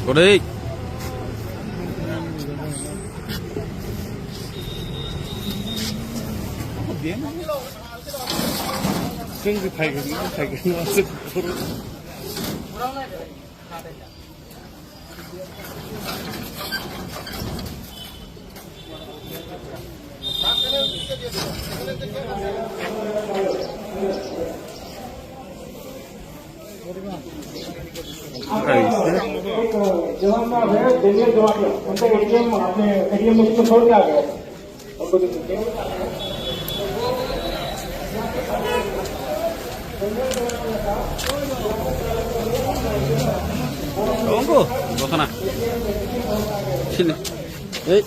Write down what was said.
Cô đi. Cái thầy nó sức. Jawab है दिल्ली जवाब उनका एटीएम आपने एटीएम मशीन में छोड़ के आ गए उनको तो Tunggu, bawa sana. Sini. Hei.